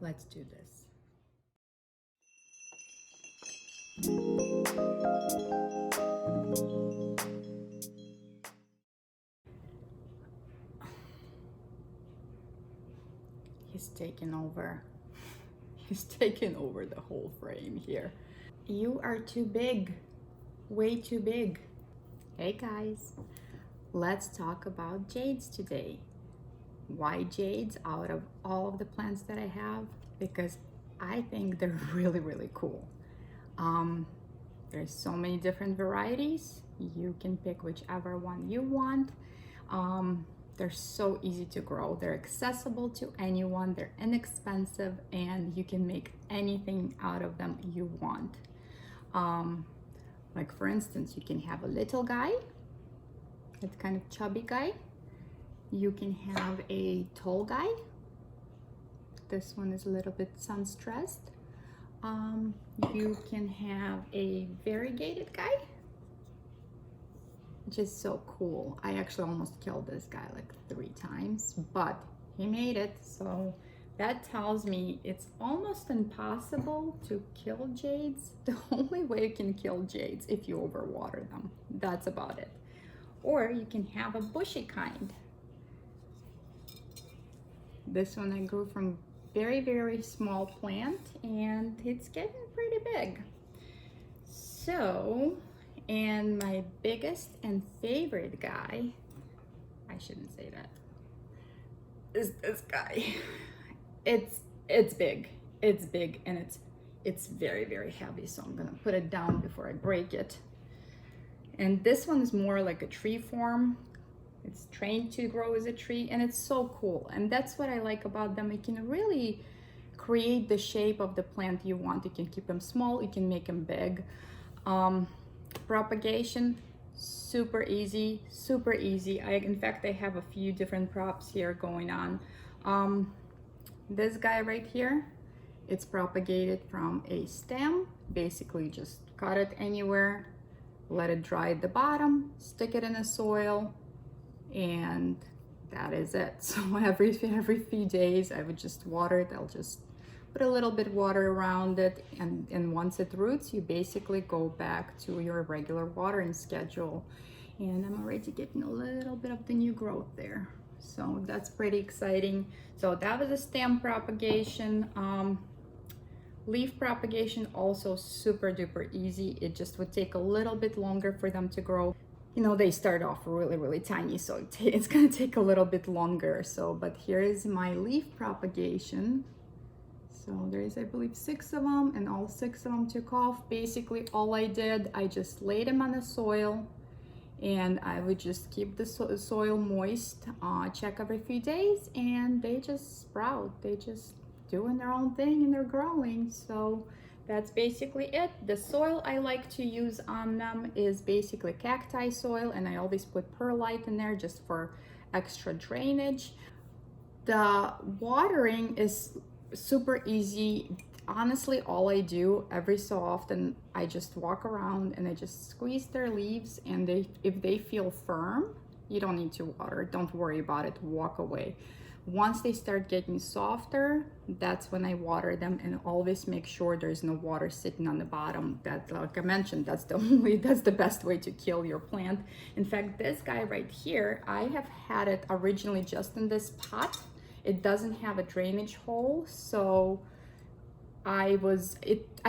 Let's do this. He's taken over. He's taken over the whole frame here. You are too big. Way too big. Hey guys, let's talk about jades today. Why jades out of all of the plants that I have? Because I think they're really cool. There's so many different varieties. You can pick whichever one you want. They're so easy to grow. They're accessible to anyone. They're inexpensive, and you can make anything out of them you want. Like for instance, you can have a little guy, that kind of chubby guy. You can have a tall guy. This one is a little bit sun stressed. You can have a variegated guy, which is so cool. I actually almost killed this guy like 3 times, but he made it. So that tells me it's almost impossible to kill jades. The only way you can kill jades if you overwater them. That's about it. Or you can have a bushy kind. This one I grew from very small plant, and it's getting pretty big. So, and my biggest and favorite guy, I shouldn't say that, is this guy. It's big. It's big, and it's very heavy, so I'm gonna put it down before I break it. And this one is more like a tree form. It's trained to grow as a tree, and it's so cool. And that's what I like about them. You can really create the shape of the plant you want. You can keep them small, you can make them big. Propagation, super easy. In fact, I have a few different props here going on. This guy right here, it's propagated from a stem. Basically just cut it anywhere, let it dry at the bottom, stick it in the soil, and that is it. So every few days I would just water it. I'll just put a little bit of water around it, and once it roots, you basically go back to your regular watering schedule. And I'm already getting a little bit of the new growth there, so that's pretty exciting. So that was a stem propagation. Leaf propagation, also super duper easy. It just would take a little bit longer for them to grow. You know, they start off really tiny, so it's gonna take a little bit longer. So, but here is my leaf propagation. So there's, I believe, 6 of them, and all 6 of them took off. Basically, all I did, I just laid them on the soil, and I would just keep the soil moist, check every few days, and they just sprout. They just doing their own thing, and they're growing. So that's basically it. The soil I like to use on them is basically cacti soil, and I always put perlite in there just for extra drainage. The watering is super easy. Honestly, all I do every so often, I just walk around and I just squeeze their leaves, and if they feel firm, you don't need to water. Don't worry about it, walk away. Once they start getting softer, that's when I water them, and always make sure there's no water sitting on the bottom. That, like I mentioned, that's the best way to kill your plant. In fact, this guy right here, I have had it originally just in this pot. It doesn't have a drainage hole, so I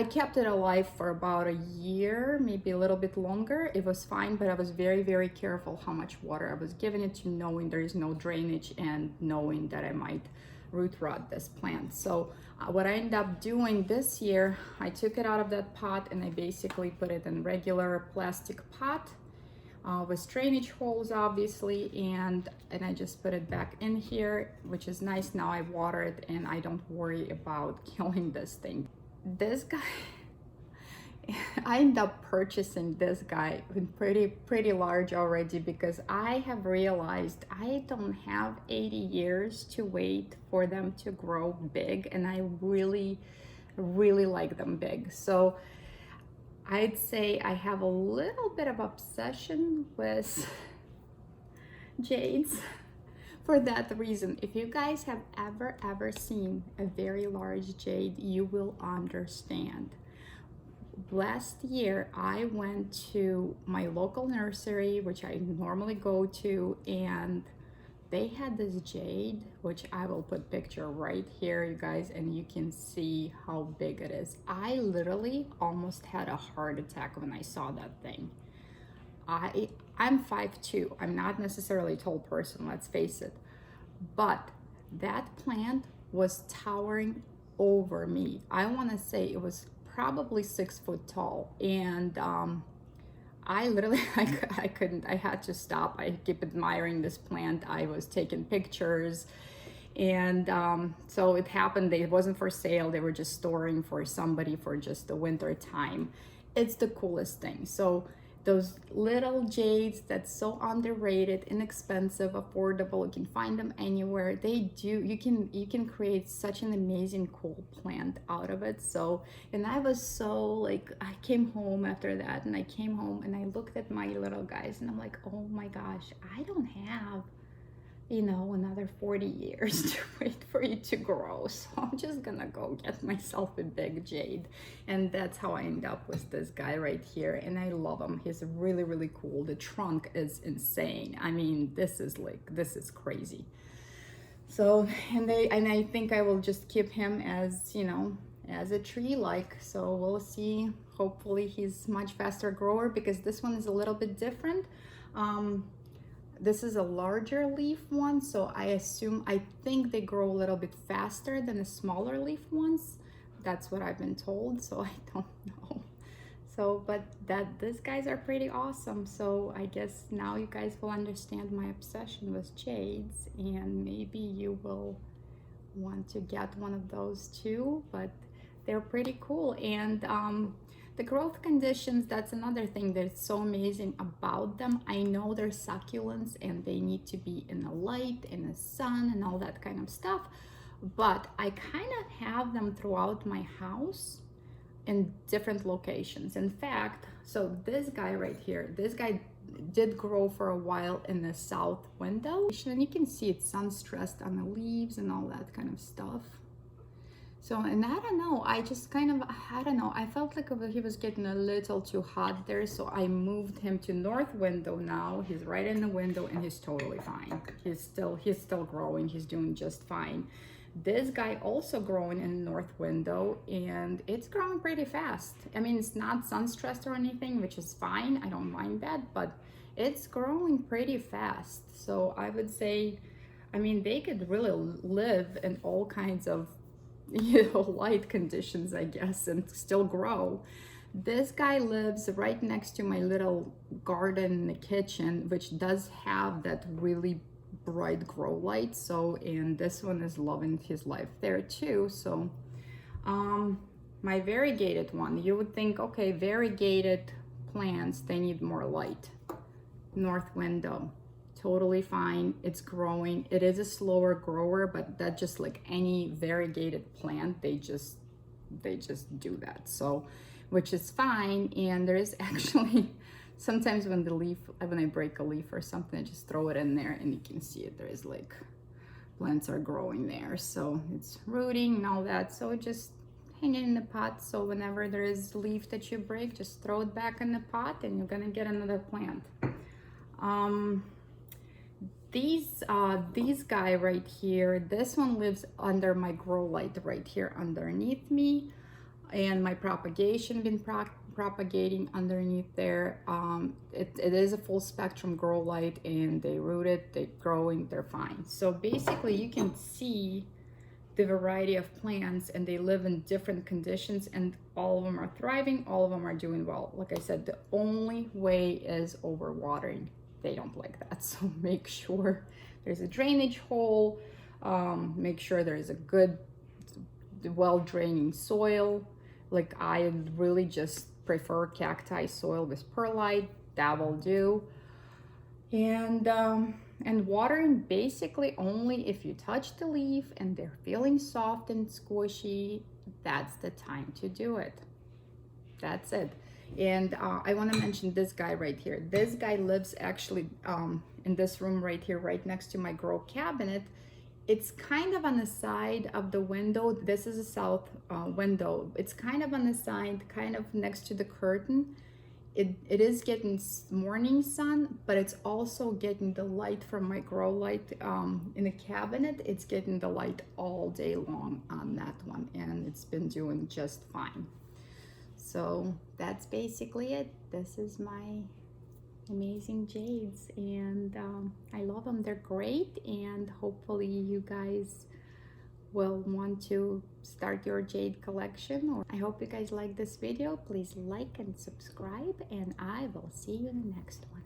kept it alive for about a year, maybe a little bit longer. It was fine, but I was very careful how much water I was giving it to, knowing there is no drainage and knowing that I might root rot this plant. So what I ended up doing this year, I took it out of that pot and I basically put it in regular plastic pot with drainage holes, obviously, and I just put it back in here, which is nice. Now I water it and I don't worry about killing this thing. This guy, I ended up purchasing this guy pretty large already, because I have realized I don't have 80 years to wait for them to grow big, and I really like them big. So I'd say I have a little bit of obsession with jades, for that reason. If you guys have ever seen a very large jade, you will understand. Last year I went to my local nursery, which I normally go to, and they had this jade, which I will put picture right here, you guys, and you can see how big it is. I literally almost had a heart attack when I saw that thing. I'm 5'2". I'm not necessarily a tall person, let's face it, but that plant was towering over me. I want to say it was probably 6 foot tall, and I literally I couldn't, I had to stop. I keep admiring this plant. I was taking pictures, and so it happened. It wasn't for sale. They were just storing for somebody for just the winter time. It's the coolest thing. So those little jades that's so underrated, inexpensive, affordable, you can find them anywhere. They do, you can create such an amazing cool plant out of it. So, and I was so like, I came home after that, and I came home and I looked at my little guys and I'm like, oh my gosh, I don't have, you know, another 40 years to wait for it to grow. So I'm just gonna go get myself a big jade. And that's how I end up with this guy right here. And I love him. He's really, really cool. The trunk is insane. I mean, this is crazy. So, and I think I will just keep him as, you know, as a tree like. So we'll see. Hopefully he's much faster grower, because this one is a little bit different. This is a larger leaf one, so I think they grow a little bit faster than the smaller leaf ones. That's what I've been told, so I don't know. So, but these guys are pretty awesome. So I guess now you guys will understand my obsession with jades, and maybe you will want to get one of those too. But they're pretty cool. And the growth conditions, that's another thing that's so amazing about them. I know they're succulents and they need to be in the light, in the sun, and all that kind of stuff, but I kind of have them throughout my house in different locations. In fact, so this guy right here, this guy did grow for a while in the south window, and you can see it's sun stressed on the leaves and all that kind of stuff. So, and I don't know, I just kind of, I don't know, I felt like he was getting a little too hot there, so I moved him to north window now. He's right in the window and he's totally fine. He's still growing, he's doing just fine. This guy also growing in the north window, and it's growing pretty fast. I mean, it's not sun stressed or anything, which is fine, I don't mind that, but it's growing pretty fast. So I would say, I mean, they could really live in all kinds of, you know, light conditions, I guess, and still grow. This guy lives right next to my little garden in the kitchen, which does have that really bright grow light. So, and this one is loving his life there too. So my variegated one, you would think, okay, variegated plants, they need more light. North window, totally fine. It's growing. It is a slower grower, but that just like any variegated plant, they just do that. So, which is fine. And there is actually sometimes when I break a leaf or something, I just throw it in there and you can see it. There is like plants are growing there. So it's rooting and all that. So just hang it in the pot. So whenever there is a leaf that you break, just throw it back in the pot and you're gonna get another plant. These guy right here, this one lives under my grow light right here underneath me, and my propagation been propagating underneath there. It is a full spectrum grow light, and they rooted, they're growing, they're fine. So basically you can see the variety of plants, and they live in different conditions, and all of them are thriving, all of them are doing well. Like I said, the only way is overwatering. They don't like that, so make sure there's a drainage hole, make sure there's a good, well-draining soil. Like I really just prefer cacti soil with perlite, that will do. And watering basically only if you touch the leaf and they're feeling soft and squishy, that's the time to do it. That's it. And I want to mention this guy right here. This guy lives actually in this room right here, right next to my grow cabinet. It's kind of on the side of the window. This is a south window. It's kind of on the side, kind of next to the curtain. It is getting morning sun, but it's also getting the light from my grow light in the cabinet. It's getting the light all day long on that one, and it's been doing just fine. So that's basically it. This is my amazing jades, and I love them. They're great, and hopefully you guys will want to start your jade collection. Or I hope you guys like this video. Please like and subscribe, and I will see you in the next one.